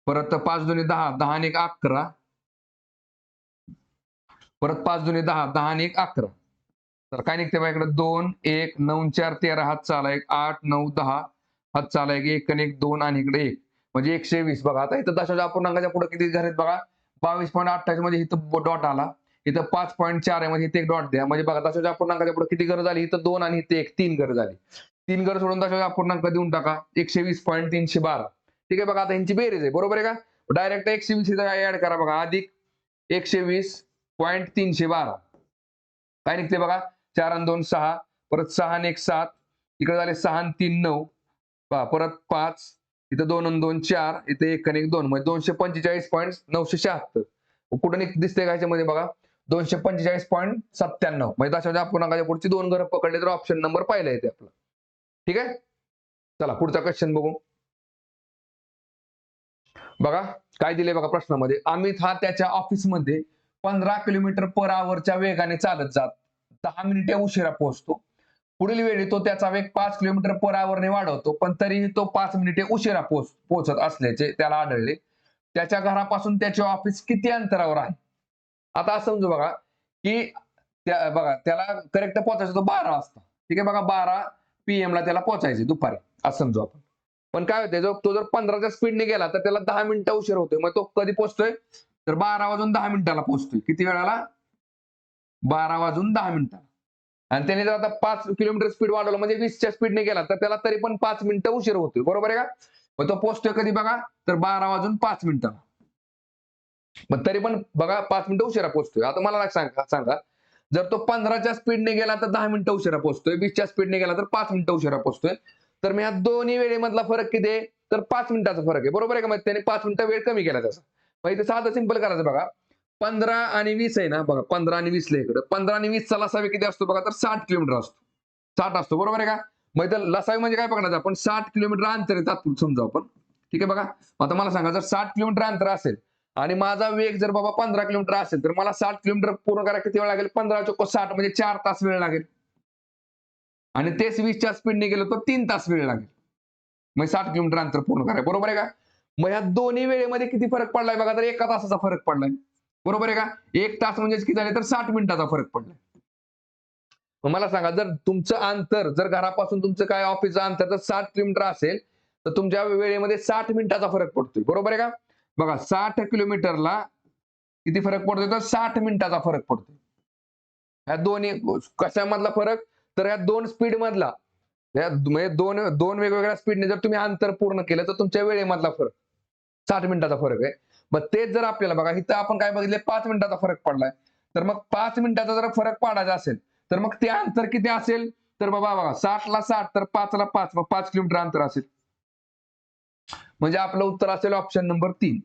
परत 5 दुणे 10, 10 आणि 1 11, परत 5 दुणे 10, 10 आणि 1 11. तर काय निघते बघा इकडे? 2 1 9 4 13 हातचा आला 1, 8 9 10 हातचा आला 1, 1 आणि 1 2 आणि इकडे 1. म्हणजे 120. बघा आता इथं दशांश अपूर्णांकाच्या पुढे किती घर आहेत बघा? 22.28 मध्ये इथं डॉट आला. इथं 5.4 आहे म्हणजे इथे एक डॉट द्या. म्हणजे बघा दशांश अपूर्णांकाच्या पुढे किती घर झाली? इथं 2 आणि इथे 1 3 घर झाली. 3 घर सोडून दशांश अपूर्णांक देऊन टाका. 120.312. ठीक आहे बघा. आता यांची बेरीज आहे. बरोबर आहे का? डायरेक्ट 120 ऍड करा बघा. अधिक 120 0.312 काय निघते बघा 4 आणि 2 6 परत 6 आणि 1 7 इकडे झाले 6 आणि 3 9 परत 5 इथं 2 आणि 2 4 इथे 1 आणि 1 2 म्हणजे 245.976 कुठं दिसते का ह्याच्यामध्ये बघा 245.97 म्हणजे दशांश अपूर्णांकाच्या पुढची 2 घरं पकडले तर ऑप्शन नंबर पाहिला येते आपला. ठीक आहे. चला पुढचा क्वेश्चन बघू. बघा काय दिले बघा प्रश्नामध्ये. अमित हा त्याच्या ऑफिसमध्ये 15 किलोमीटर पर आवरच्या वेगाने चालत जात 10 मिनिटे उशिरा पोहोचतो. पुढील वेळी तो त्याचा वेग 5 किलोमीटर पर आवरने वाढवतो पण तरीही तो 5 मिनिटे उशिरा पोहोचत असल्याचे त्याला आढळले. त्याच्या घरापासून त्याचे ऑफिस किती अंतरावर आहे. आता समजू बघा की बघा त्याला करेक्ट पोहोचायचं तो 12 वाजता. ठीक आहे बघा 12 PM ला त्याला पोहोचायचे दुपारी असं समजू आपण. पण काय होतंय तो जर 15च्या स्पीडने गेला तर त्याला 10 मिनिटं उशीर होतोय. मग तो कधी पोहोचतोय तर 12 वाजून 10 मिनिटाला पोहोचतोय. किती वेळाला 12 वाजून 10 मिनिटाला. आणि त्याने जर आता 5 किलोमीटर स्पीड वाढवलं म्हणजे 20च्या स्पीडने गेला तर त्याला तरी पण 5 मिनिटं उशीर होतोय. बरोबर आहे का. मग तो पोहोचतोय कधी बघा तर 12 वाजून 5 मिनिटाला. मग तरी पण बघा 5 मिनिटं उशिरा पोहोचतोय. आता मला सांगा जर तो 15च्या स्पीडने गेला तर 10 मिनिटं उशिरा पोहोचतोय. 20च्या स्पीडने गेला तर 5 मिनिटं उशिरा पोहोचतोय. तर मी ह्या दोन्ही वेळेमधला फरक किती आहे तर 5 मिनिटाचा फरक आहे. बरोबर आहे का. मग त्याने 5 मिनिटं वेळ कमी केला त्याचा. मग इथे साधं सिंपल करायचं बघा 15 आणि 20 आहे ना बघा 15 आणि 20 ला इकडे 15 आणि 20 चा लसावी किती असतो बघा तर 60 किलोमीटर असतो. 60 असतो. बरोबर आहे का. मग इथं लसावी म्हणजे काय पकडायचं आपण 60 किलोमीटर अंतर आहे तात्पुरतं समजा आपण. ठीक आहे बघा. आता मला सांगा जर 60 किलोमीटर अंतर असेल आणि माझा वेग जर बाबा 15 किलोमीटर असेल तर मला 60 किलोमीटर पूर्ण करायला किती वेळ लागेल 15 चोक 60 म्हणजे 4 तास वेळ लागेल. आणि तेच 20च्या स्पीडने गेलो तर 3 तास वेळ लागेल. मग 60 किलोमीटर अंतर पूर्ण करायला. बरोबर आहे का. मग ह्या दोन्ही वेळेमध्ये किती फरक पडलाय बघा तर 1 तासाचा फरक पडलाय. बरोबर आहे का. 1 तास म्हणजे किती झाले तर 60 मिनिटाचा फरक पडलाय. मग मला सांगा जर तुमचं अंतर जर घरापासून तुमचं काय ऑफिसचं अंतर जर 60 किलोमीटर असेल तर तुमच्या वेळेमध्ये 60 मिनिटाचा फरक पडतोय. बरोबर आहे का. बघा 60 किलोमीटरला किती फरक पडतोय तर 60 मिनिटाचा फरक पडतोय. ह्या दोन्ही कशामधला फरक तर ह्या दोन स्पीड मधला म्हणजे दोन वेगवेगळ्या स्पीडने जर तुम्ही अंतर पूर्ण केलं तर तुमच्या वेळेमधला फरक 60 मिनिटाचा फरक आहे. मग तेच जर आपल्याला बघा इथं आपण काय बघितले 5 मिनिटाचा फरक पडलाय. तर मग 5 मिनिटाचा जर फरक पाडायचा असेल तर मग ते अंतर किती असेल तर बाबा बघा 60 ला 60 तर 5 ला 5 मग 5 किलोमीटर अंतर असेल. म्हणजे आपलं उत्तर असेल ऑप्शन नंबर 3.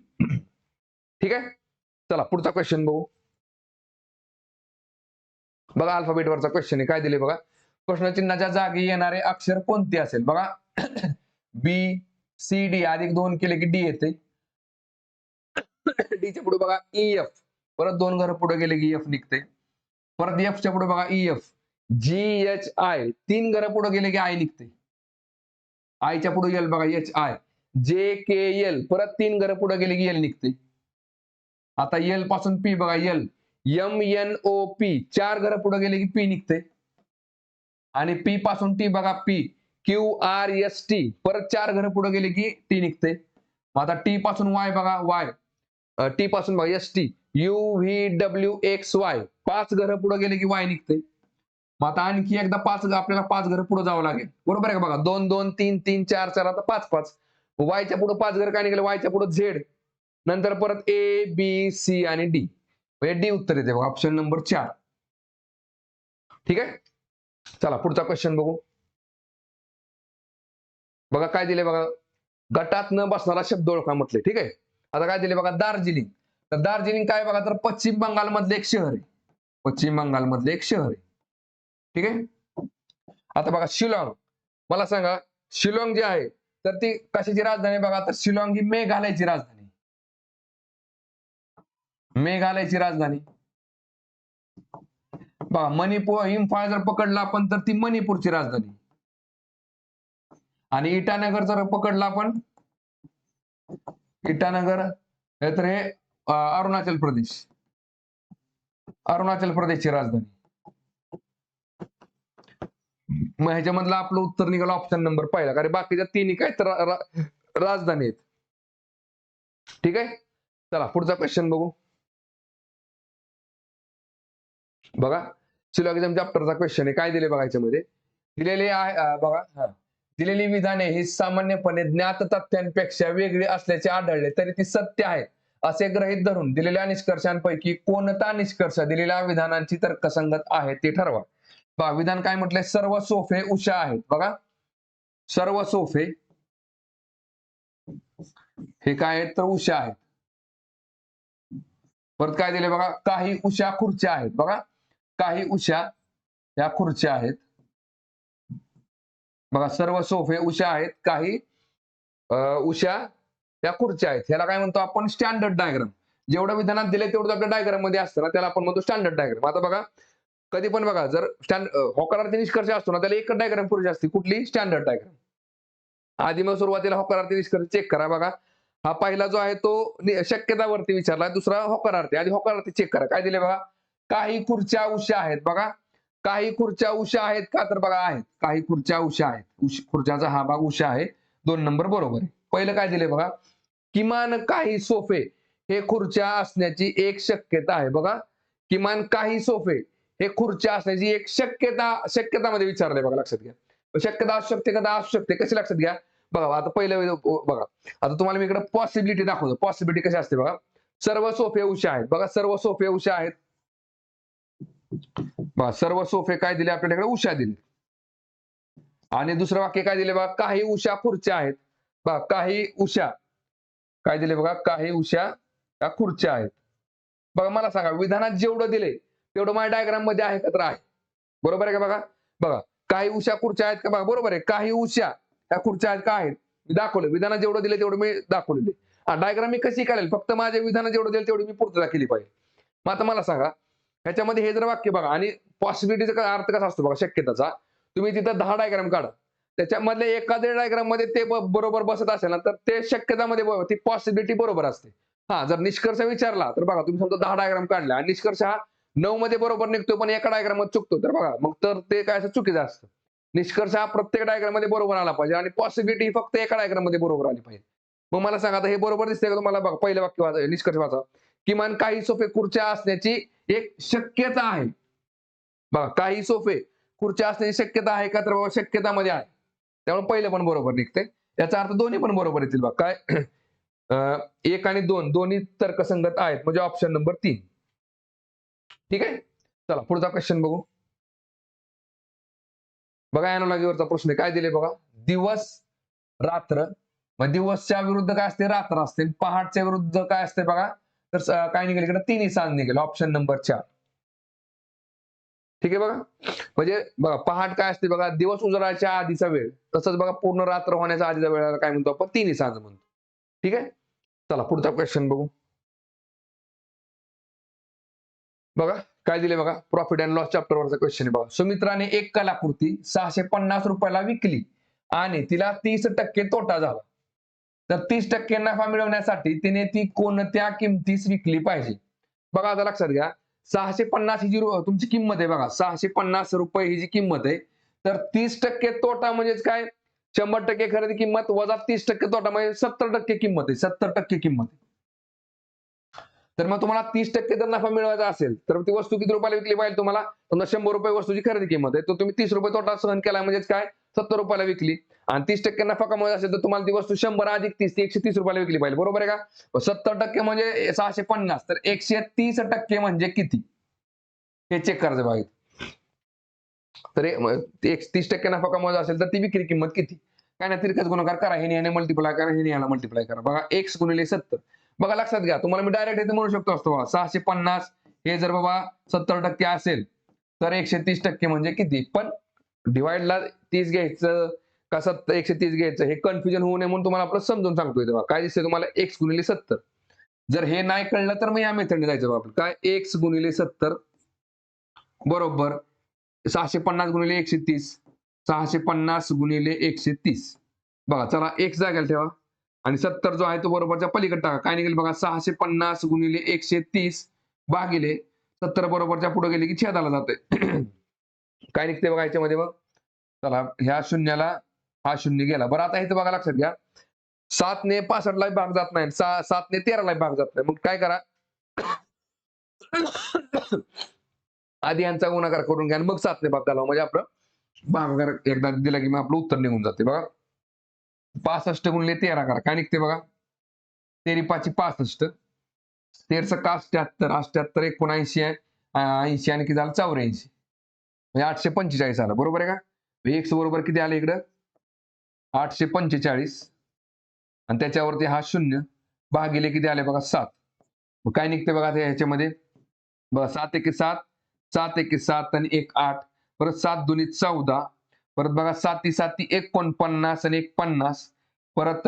ठीक आहे. चला पुढचा क्वेश्चन बघू. बघा अल्फाबेट वरचा क्वेश्चन आहे. काय दिले बघा प्रश्नचिन्हाच्या जागी येणारे अक्षर कोणते असेल बघा BCD अधिक 2 केले की D येते. D च्या पुढे बघा EF परत 2 घर पुढे गेले की F निघते. परत F च्या पुढे बघा EF GHI 3 घर पुढे गेले की I निघते. I च्या पुढे L बघा HI JKL परत 3 घर पुढे गेले की L निघते. आता L पासून P बघा L MNOP 4 घर पुढे गेले की P निघते. आणि P पासून T बघा P QRST परत 4 घर पुढे गेले की T निघते. आता T पासून Y बघा Y T पासून बघा ST UVWXY 5 घर पुढे गेले की Y निघते. मग आता आणखी एकदा आपल्याला 5 घर पुढे जावं लागेल. बरोबर आहे का बघा 2 2 3 3 4 4 आता 5 5 Y च्या पुढे 5 घर काय निघाले Y च्या पुढे Z नंतर परत A B C आणि D म्हणजे D उत्तर येते बघा ऑप्शन नंबर 4. ठीक आहे. चला पुढचा क्वेश्चन बघू. बघा काय दिले बघा गटात न बसणारा शब्द ओळखा म्हटले. ठीक आहे. आता काय दिले बघा दार्जिलिंग. तर दार्जिलिंग काय बघा तर पश्चिम बंगाल मधले एक शहर आहे. पश्चिम बंगाल मधले एक शहर आहे. ठीक आहे. आता बघा शिलाँग मला सांगा शिलाँग जे आहे तर ती कशाची राजधानी बघा तर शिलाँग ही मेघालयची राजधानी. मेघालयची राजधानी. बघा मणिपूर इम्फाळ जर पकडला आपण तर ती मणिपूरची राजधानी. आणि इटानगर जर पकडला आपण इटानगर तर हे अरुणाचल प्रदेश. अरुणाचल प्रदेशची राजधानी. मग ह्याच्यामधलं आपलं उत्तर निघालं ऑप्शन नंबर पहिला कारण बाकीच्या तिन्ही काय तर राजधानी आहेत. ठीक आहे. चला पुढचा क्वेश्चन बघू. बघा सिलॉगिझम चॅप्टरचा क्वेश्चन आहे. काय दिले बघा याच्यामध्ये दिलेले आहे बघा दिलेली विधाने ही सामान्यपणे ज्ञात तथ्यांपेक्षा वेगळी असल्याचे आढळले तरी ती सत्य आहेत असे गृहीत धरून दिलेल्या निष्कर्षांपैकी कोणता निष्कर्ष दिलेल्या विधानांची तर्कसंगत आहे ते ठरवा. बघा विधान काय म्हटलंय, सर्व सोफे उषा आहेत. बघा सर्व सोफे हे काय आहेत तर उषा आहेत. परत काय दिले बघा, काही उषा खुर्च्या आहेत. बघा काही उषा या खुर्च्या आहेत. बघा सर्व सोफे उषा आहेत, काही उषा या खुर्च्या आहेत. ह्याला काय म्हणतो आपण, स्टँडर्ड डायग्राम. जेवढं विधानात दिले तेवढं आपल्या डायग्राम मध्ये असतं ना, त्याला आपण म्हणतो स्टँडर्ड डायग्राम. आता बघा कधी पण बघा, जर होकारार्थी निष्कर्ष असतो ना, त्याला एकच डायग्राम पुरेशी असते. कुठली, स्टँडर्ड डायग्राम. आधी मग सुरुवातीला होकारार्थी निष्कर्ष चेक करा. बघा हा पहिला जो आहे तो शक्यतावरती विचारला, दुसरा होकारार्थी. आधी होकारार्थी चेक करा. काय दिले बघा, काही खुर्च्या उषा आहेत. बघा काही खुर्च्या उषा आहेत का, तर बघा आहेत. काही खुर्च्या उषा आहेत. खुर्च्याचा हा भाग उषा आहे. 2 नंबर बरोबर आहे. पहिलं काय दिले बघा, किमान काही सोफे हे खुर्च्या असण्याची एक शक्यता आहे. बघा किमान काही सोफे हे खुर्च्या असण्याची एक शक्यतामध्ये विचारलंय. बघा लक्षात घ्या. शक्यता असू शकते का, असू शकते. कशी लक्षात घ्या, बघा आता पहिलं बघा, आता तुम्हाला मी इकडे पॉसिबिलिटी दाखवतो. पॉसिबिलिटी कशी असते बघा, सर्व सोफे उषा आहेत. बघा सर्व सोफे उषा आहेत. बघा सर्व सोफे काय दिले आपल्याकडे, उषा दिली. आणि दुसरं वाक्य काय दिले बघा, काही उषा खुर्च्या आहेत. बघा काही उषा काय दिले बघा, काही उषा या खुर्च्या आहेत. बघा मला सांगा, विधानात जेवढं दिले तेवढं माझ्या डायग्राम मध्ये आहे का, तर आहे. बरोबर आहे का. बघा बघा काही उषा खुर्च्या आहेत का, बघा बरोबर आहे. काही उषा या खुर्च्या आहेत का, आहेत. मी दाखवलं विधानात जेवढं दिले तेवढं मी दाखवलेले. डायग्राम मी कशी काढेल, फक्त माझ्या विधानात जेवढं दिलं तेवढी मी पूर्तता केली पाहिजे. मग आता मला सांगा, ह्याच्यामध्ये हे जर वाक्य बघा, आणि पॉसिबिलिटीचा अर्थ कसा असतो बघा, शक्यताचा. तुम्ही तिथं 10 डायग्राम काढा, त्याच्यामधले एखाद्या डायग्राम मध्ये ते बरोबर बसत असेल ना, तर ते शक्यतामध्ये ती पॉसिबिलिटी बरोबर असते. हा जर निष्कर्ष विचारला तर बघा, तुम्ही समजा 10 डायग्राम काढले आणि निष्कर्ष हा 9 मध्ये बरोबर निघतो, पण एका डायग्राम मध्ये चुकतो, तर बघा मग तर ते काय असं चुकीचं असतं. निष्कर्ष हा प्रत्येक डायग्राम मध्ये बरोबर आला पाहिजे, आणि पॉसिबिलिटी फक्त एका डायग्राम मध्ये बरोबर आली पाहिजे. मग मला सांगा, आता हे बरोबर दिसतंय का तुम्हाला. बघा पहिलं वाक्य वाचा, निष्कर्ष वाचा. किमान काही सोफे खुर्च्या असण्याची एक शक्यता आहे. बघा काही सोफे खुर्च्या असण्याची शक्यता आहे का, तर बाबा शक्यतामध्ये आहे. त्यामुळे पहिलं पण बरोबर निघते. याचा अर्थ दोन्ही पण बरोबर येतील. बघा काय 1 आणि 2 दोन्ही तर्कसंगत आहेत, म्हणजे ऑप्शन नंबर 3. ठीक आहे. चला पुढचा क्वेश्चन बघू. बघा एनॉलॉजीवरचा प्रश्न काय दिले बघा, दिवस रात्र. मग दिवसच्या विरुद्ध काय असते, रात्र असते. पहाटच्या विरुद्ध काय असते बघा, तर काय निघेल इकडे, तिन्ही सांज निघेल. Option number 4. ठीक आहे. बघा म्हणजे बघा पहाट काय असते बघा, दिवस उजळायच्या आधीचा वेळ. तसंच बघा पूर्ण रात्र होण्याच्या आधीचा वेळाला काय म्हणतो आपण, तिन्ही सांज म्हणतो. ठीक आहे. चला पुढचा क्वेश्चन बघू. बघा काय दिले बघा, प्रॉफिट अँड लॉस चॅप्टरवरचा क्वेश्चन आहे बघा. सुमित्राने एक कलाकृती 650 रुपयाला विकली आणि तिला 30% तोटा झाला. तर 30% नफा मिळवण्यासाठी तिने ती कोणत्या किमतीस विकली पाहिजे. बघा आता लक्षात घ्या, 650 ही जी तुमची किंमत आहे बघा, 650 रुपये ही जी किंमत आहे, तर 30% तोटा म्हणजेच काय, 100% खरेदी किंमत वजा 30% तोटा म्हणजे 70% किंमत आहे. 70% किंमत. तर मग तुम्हाला 30% जर नफा मिळवायचा असेल, तर ती वस्तू किती रुपयाला विकली पाहिजे तुम्हाला. समजा 100 रुपये वस्तूची खरेदी किंमत आहे, तर तुम्ही 30 रुपये तोटा सहन केला, म्हणजेच काय 70 रुपयाला विकली. आणि 30% नफा कमवायचा असेल, तर तुम्हाला ती वस्तू 100 अधिक 30 ती 130 रुपयाला विकली पाहिजे. बरोबर आहे का. 70% म्हणजे 650, तर 130% म्हणजे किती हे चेक करायचं बघा. तर 30% नफा कमवायचा असेल तर ती विक्री किंमत किती. काय नाही, तिरकस गुणाकार करा, हे याने मल्टिप्लाय करा, हे याला मल्टिप्लाय करा. बघा x गुणिले 70. बघा लक्षात घ्या, तुम्हाला मी डायरेक्ट इथे म्हणू शकतो असतो बघा, 650 हे जर बाबा 70% असेल, तर 130% म्हणजे किती. पण डिवाइडला 30 घ्यायचं का 130 घ्यायचं, हे कन्फ्युजन होऊ नये म्हणून तुम्हाला आपलं समजून सांगतोय. तेव्हा काय दिसतंय तुम्हाला, x गुणिले 70. जर हे नाही कळलं तर मग या मेथडने जायचं आपण. काय x गुणिले 70 बरोबर 650 गुणिले 130, 650 गुणिले 130. बघा चला x जागेला ठेवा आणि 70 जो आहे तो बरोबरच्या पलीकडे टाका. काय निघेल बघा, 650 गुणिले 130 भागिले 70 बरोबरच्या पुढे गेले की छेदाला जाते. काय निघते बघा याच्यामध्ये. मग चला ह्या शून्याला हा शून्य गेला. बरं आता इथं बघा लक्षात घ्या, 7 ने 65 ला भाग जात नाही, 7 ने 13 ला भाग जात नाही. मग काय करा, आधी यांचा गुणाकार करून घ्या आणि मग 7 ने भाग घालावा, म्हणजे आपलं भागाकार एकदा दिला की मग आपलं उत्तर निघून जाते. बघा 65 गुणिले 13 करा, काय निघते बघा, 13 5 65. 13 का 88, 88 79 80 आणि किती झालं 84, म्हणजे 845 आलं, बरोबर आहे का? एक्स बरोबर किती आलं इकडं 845 आणि त्याच्यावरती हा 0 भागिले किती आले बघा 7. मग काय निघते बघा ते ह्याच्यामध्ये बघा 7 एके 7, 7 एके 7 आणि 1 8, परत 7 दुनी 14, परत बघा 7 7 49 आणि 1 50, परत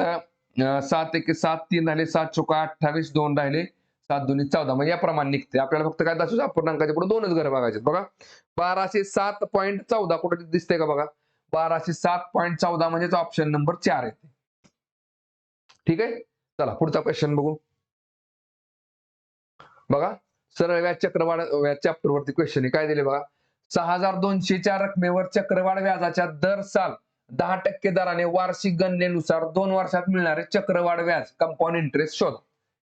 7 एके 7 3 राहिले, 7 चोका 28, 2 राहिले, 7 दुनी 14, म्हणजे याप्रमाणे निघते. आपल्याला फक्त काय दशांश अपूर्णांकाच्या पुढे दोनच घरं बघायचे बघा. 1207.14 कुठे दिसतंय का बघा? 1207.14 म्हणजेच ऑप्शन नंबर 4 आहे. ठीक आहे, चला पुढचा क्वेश्चन बघू. बघा, सरळ व्याज चक्रवाढ व्याज चॅप्टर वरती क्वेश्चन आहे. काय दिले बघा, 6200च्या रकमेवर चक्रवाढ व्याजाच्या दर साल 10% दराने वार्षिक गणनेनुसार 2 वर्षात मिळणारे चक्रवाढ व्याज कंपाऊंड इंटरेस्ट शोधा.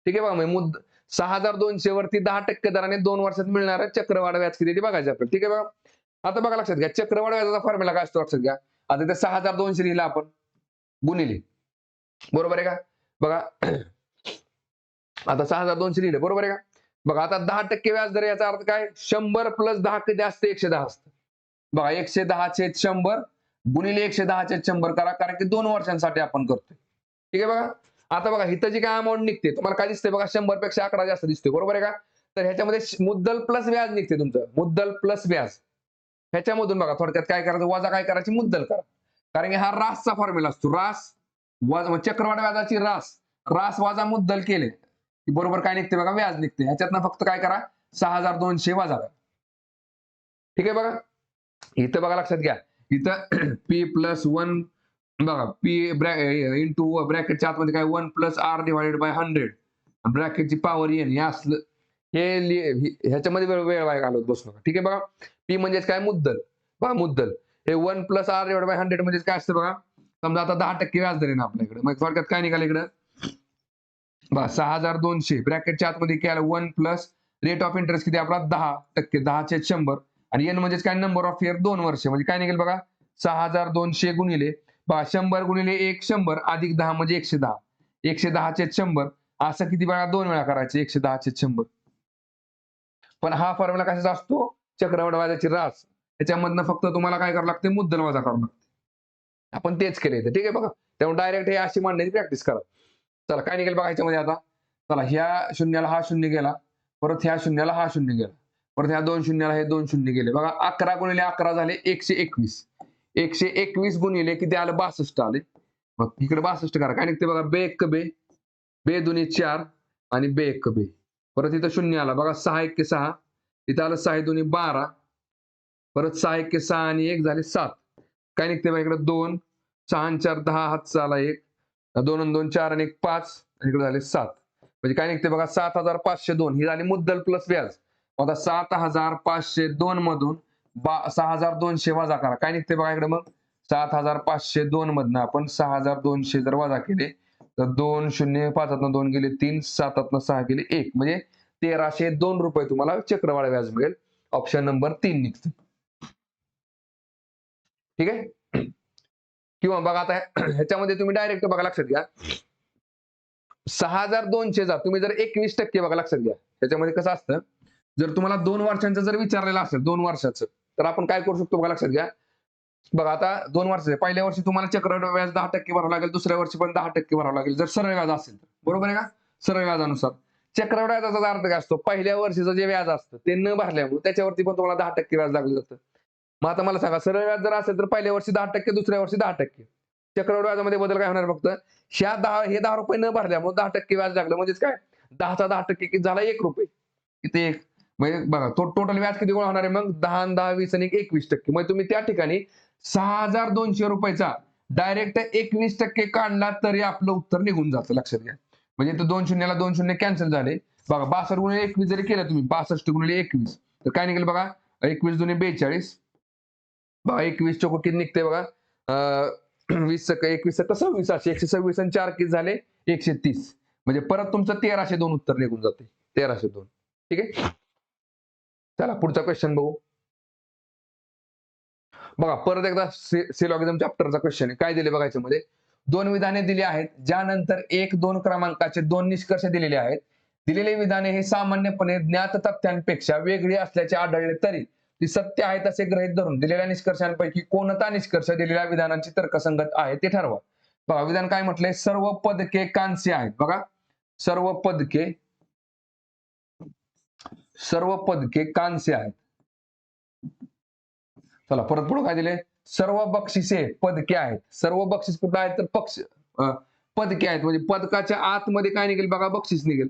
ठीक आहे बघा, म्हणजे 6200 वरती 10% दराने 2 वर्षात मिळणारे चक्रवाढ व्याज किती ते बघायचे आपल्याला. ठीक आहे बघा, आता बघा लक्षात घ्या, चक्रवाढ व्याजाचा फॉर्म्युला काय असतो लक्षात घ्या. आता ते 6200 लिहिलं आपण गुणिले, बरोबर आहे का? बघा आता 6200 लिहिलं, बरोबर आहे का? बघा आता 10% व्याज दर, याचा अर्थ काय, 100 प्लस 10 किती असते 110 असतं. बघा 110/100 गुणिले 110/100 करा, कारण की 2 वर्षांसाठी आपण करतोय. ठीक आहे बघा, आता बघा इथं जी काय अमाऊंट निघते तुम्हाला काय दिसते बघा, 100 पेक्षा 11 जास्त दिसते, बरोबर आहे का? तर ह्याच्यामध्ये मुद्दल प्लस व्याज निघते तुमचं, मुद्दल प्लस व्याज. ह्याच्यामधून बघा थोडक्यात काय करायचं, वजा काय करायची, मुद्दल करा. कारण की हा रासचा फॉर्म्युला असतो, रास चक्रवाढ व्याजाची रास, रास वजा मुद्दल केले बरोबर काय निघते बघा, व्याज निघते. ह्याच्यातनं फक्त काय करा, 6200 वजा करा. ठीक आहे बघा, इथं बघा लक्षात घ्या, इथं पी प्लस 1 बघा, पी इंटू ब्रॅकेटच्या आतमध्ये काय 1 प्लस आर डिवाइडेड बाय 100 ब्रॅकेटची पॉवर एन हे असलं, ह्याच्यामध्ये वेळ वाया घालवत बसू नका. ठीक आहे बघा, पी म्हणजेच काय, मुद्दल. बघा मुद्दल हे 1 प्लस आर डिवाइडेड बाय 100 म्हणजे काय असतं बघा, समजा आता 10% व्याज दर आहे ना आपल्याकडे, मग थोडक्यात काय निघालं इकडं बघा 6200 ब्रॅकेटच्या आतमध्ये काय आलं 1 प्लस रेट ऑफ इंटरेस्ट किती आपला 10%, 10/100 आणि एन म्हणजेच काय, नंबर ऑफ इयर 2 वर्ष, म्हणजे काय निघेल बघा 6200 गुणिले बघा 100 गुणिले 1 100 अधिक 10 म्हणजे 110, 110/100 असं किती बघा 2 वेळा करायचं 110/100. पण हा फॉर्म्युला कशाचा असतो, चक्रवाढ व्याजाची रास. त्याच्यामधनं फक्त तुम्हाला काय करावं लागते, मुद्दल वजा करावं लागते. आपण तेच केले इथे. ठीक आहे बघा, त्यामुळे डायरेक्ट हे अशी मांडण्याची प्रॅक्टिस करा. चला काय निघेल बघा ह्याच्यामध्ये आता, चला ह्या शून्याला हा शून्य गेला, परत ह्या शून्याला हा शून्य गेला, परत ह्या 2 शून्याला हे 2 शून्य गेले. बघा 11 गुणिले 11 झाले 121, 121 गुणिले किती आलं 62 आले. मग इकडे 62 करा, काय निघते बघा, बे 1 बे, बे दुनी 4 आणि बे 1 बे, परत इथं शून्य आला बघा 6 1 6, इथं आलं 6 दुनी 12, परत 6 1 6 आणि 1 झाले 7, काय निघते बघा इकडे 2, 6 आणि 4 10, हातचा आला 1, 2 आणि 2 4 आणि 1 5 आणि इकडे झाले 7, म्हणजे काय निघते बघा 7502 ही झाली मुद्दल प्लस व्याज. आता 7502 मधून 6200 वजा करा, काय निघते बघा इकडे, मग 7502 मधनं आपण 6200 जर वजा केले तर 2 0 5 2 गेले 3 7 6 गेले 1, म्हणजे 1302 रुपये तुम्हाला चक्रवाढ व्याज मिळेल. ऑप्शन नंबर 3 निघते. ठीक आहे, किंवा बघा आता ह्याच्यामध्ये तुम्ही डायरेक्ट बघा लक्षात घ्या, 6200 जा तुम्ही जर 21% बघा लक्षात घ्या, त्याच्यामध्ये कसं असतं, जर तुम्हाला 2 वर्षांचं जर विचारलेलं असेल 2 वर्षाचं, तर आपण काय करू शकतो बघा लक्षात घ्या. बघा आता 2 वर्षाचे पहिल्या वर्षी तुम्हाला चक्रवाढ व्याज 10% भरावं लागेल, दुसऱ्या वर्षी पण 10% भरावं लागेल जर सरळ व्याज असेल तर, बरोबर आहे का? सरळ व्याजानुसार चक्रवाढ व्याजाचा अर्थ काय असतो, पहिल्या वर्षीचं जे व्याज असतं ते न भरल्यामुळे त्याच्यावरती पण तुम्हाला 10% व्याज लागलं जातं. मग आता मला सांगा, सरळ व्याज जर असेल तर पहिल्या वर्षी 10%, दुसऱ्या वर्षी 10%. चक्रवाढ व्याजामध्ये बदल काय होणार फक्त, हे 10 रुपये न भरल्यामुळे 10% व्याज लागलं, म्हणजेच काय 10चा 10% किती झाला 1 रुपये, इथे 1, म्हणजे बघा टोटल व्याज किती गोळा होणार आहे मग 10 आणि 10 20 आणि 21%. म्हणजे तुम्ही त्या ठिकाणी 6200 रुपयाचा डायरेक्ट 21% काढला तरी आपलं उत्तर निघून जातं, लक्षात घ्या. म्हणजे तो 2 शून्याला 2 शून्य कॅन्सल झाले. बघा 62 गुणिले 21 जरी केलं तुम्ही 62 गुणिले 21 तर काय निघेल बघा, 21 दुने 42 बघा 21 चोक किती निघते बघा, 20 21 26 126 आणि 4 किती झाले 130, म्हणजे परत तुमचं 1302 उत्तर निघून जाते, 1302. ठीक आहे, चला पुढचा क्वेश्चन बघू. बघा परत एकदा सिलॉगिझम चॅप्टरचा क्वेश्चन आहे. काय दिले बघा याच्यामध्ये, 2 विधाने दिली आहेत ज्यानंतर 1 2 क्रमांकाचे 2 निष्कर्ष दिलेले आहेत. दिलेली विधाने हे सामान्यपणे ज्ञात तथ्यांपेक्षा वेगळी असल्याचे आढळले तरी ती सत्य आहेत असे गृहीत धरून दिलेल्या निष्कर्षांपैकी कोणता निष्कर्ष दिलेल्या विधानांची तर्कसंगत आहे ते ठरवा. बघा विधान काय म्हटलंय, सर्व पदके कांस्य आहेत. बघा सर्व पदके कांस्य आहेत. चला परत पुढे काय दिले, सर्व बक्षिसे पदके आहेत. सर्व बक्षीस कुठं आहेत तर पदके आहेत, म्हणजे पदकाच्या आतमध्ये काय निघेल बघा, बक्षीस निघेल.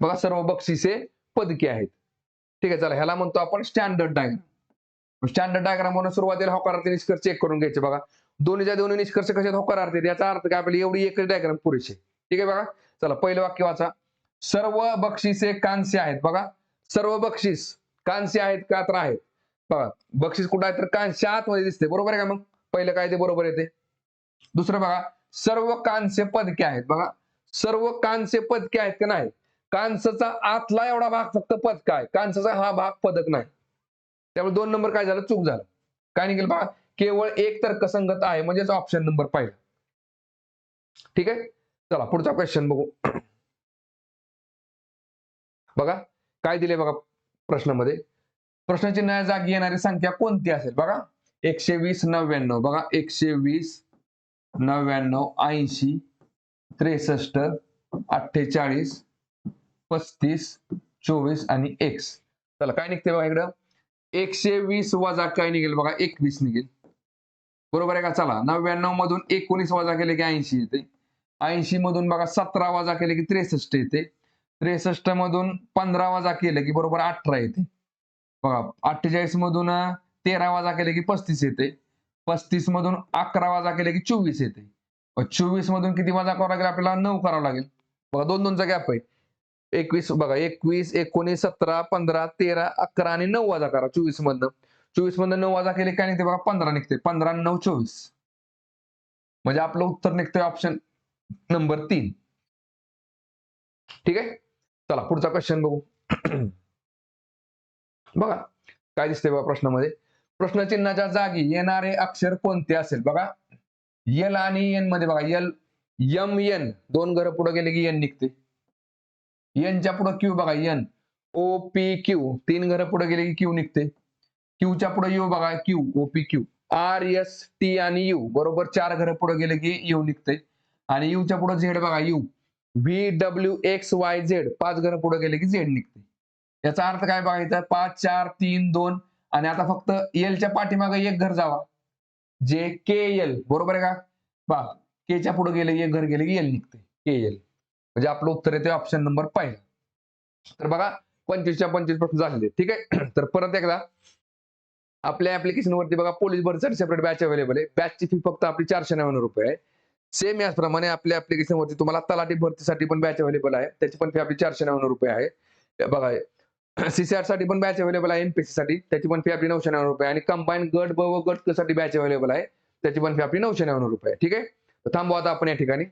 बघा सर्व बक्षिसे पदके आहेत. ठीक आहे, चला ह्याला म्हणतो आपण स्टँडर्ड डायग्राम. स्टँडर्ड डायग्राम म्हणून सुरुवातीला होकारार्थी निष्कर्ष चेक करून घ्यायचे. बघा दोन्ही निष्कर्ष कसे होकारार्थी, याचा अर्थ काय, आपल्याला एवढी एकच डायग्राम पुरेशी. ठीक आहे बघा, चला पहिलं वाक्य वाचा, सर्व बक्षिसे कांस्य आहेत. बघा सर्व बक्षीस कांस्य आहेत का, तर आहेत. बघा बक्षीस कुठं आहे तर कांस्य आतमध्ये दिसते, बरोबर आहे का. मग पहिलं काय ते बरोबर येते. दुसरं बघा, सर्व कांस्य पदके आहेत. बघा सर्व कांस्य पदके आहेत का नाही, कांसचा आतला एवढा भाग फक्त पदक आहे, कांसचा हा भाग पदक नाही. त्यामुळे 2 नंबर काय झालं, चूक झालं. काय निघेल बघा, केवळ एक तर्कसंगत आहे, म्हणजेच ऑप्शन नंबर पहिला. ठीक आहे, चला पुढचा क्वेश्चन बघू. बघा काय दिले बघा प्रश्नामध्ये, प्रश्नचिन्ह जागी येणारी संख्या कोणती असेल. बघा 120 99. बघा 120 99 80 63 48 35 24 आणि x. चला काय निघते बघा इकडं, 120 वजा काय निघेल बघा, 21 निघेल. बरोबर आहे का. चला 99 मधून 19 वजा केले की 80 येते. 80 मधून बघा 17 वजा केले की 63 येते. 63 मधून 15 वजा केले की बरोबर 18 येते. बघा 48 मधून 13 वजा केले की 35 येते. 35 मधून 11 वजा केले की 24 येते. 24 मधून किती वजा करावं लागेल आपल्याला, 9 करावं लागेल. बघा 2चा गॅप आहे. 21 बघा 21 19 17 15 13 11 आणि 9 वजा करा 24 मधनं. 24 मधनं 9 वजा केले काय निघते बघा, 15 निघते. 15 आणि 9 24. म्हणजे आपलं उत्तर निघतंय ऑप्शन नंबर 3. ठीक आहे, चला पुढचा क्वेश्चन बघू. बघा काय दिसतंय बघा प्रश्नामध्ये, प्रश्नचिन्हाच्या जागी येणारे अक्षर कोणते असेल. बघा एल आणि एन मध्ये बघा, एम एन 2 घरं पुढे गेले की एन निघते. एनच्या पुढे क्यू बघा, एन ओ पी क्यू 3 घरं पुढे गेले की क्यू निघते. क्यूच्या पुढे यू बघा, Q O P Q. R S T आणि यू बरोबर 4 घरं पुढे गेले की यू निघते. आणि यूच्या पुढे झेड बघा, U V W x Y Z 5 घरं पुढे गेले की झेड निघते. याचा अर्थ काय बघायचा, 5 4 3 2 आणि आता फक्त एलच्या पाठीमागे एक घर जावा, जे के एल. बरोबर आहे का. पहा केच्या पुढे गेले एक घर गेले की एल निघते, के एल. म्हणजे आपलं उत्तर येते ऑप्शन नंबर पहिला. तर बघा 25च्या 25 प्रश्न झालेले. ठीक आहे, तर परत एकदा आपल्या ऍप्लिकेशन वरती बघा पोलीस भरतीसाठी सेपरेट बॅच अवेलेबल आहे. बॅचची फी फक्त आपली 499 रुपये आहे. सेम याचप्रमाणे आपल्या ऍप्लिकेशन वरती तुम्हाला तलाठी भरतीसाठी पण बॅच अवेलेबल आहे, त्याची पण फी आपली 499 रुपये आहे. बघा सीसीआर साठी पण बॅच अवेलेबल आहे, एमपीसी साठी त्याची पण फी आपली 999 रुपये. आणि कंबाईन गट ब व गट क साठी बॅच अवेलेबल आहे, त्याची पण फी आपली 999 रुपये. ठीक आहे, तर थांबू आता आपण या ठिकाणी.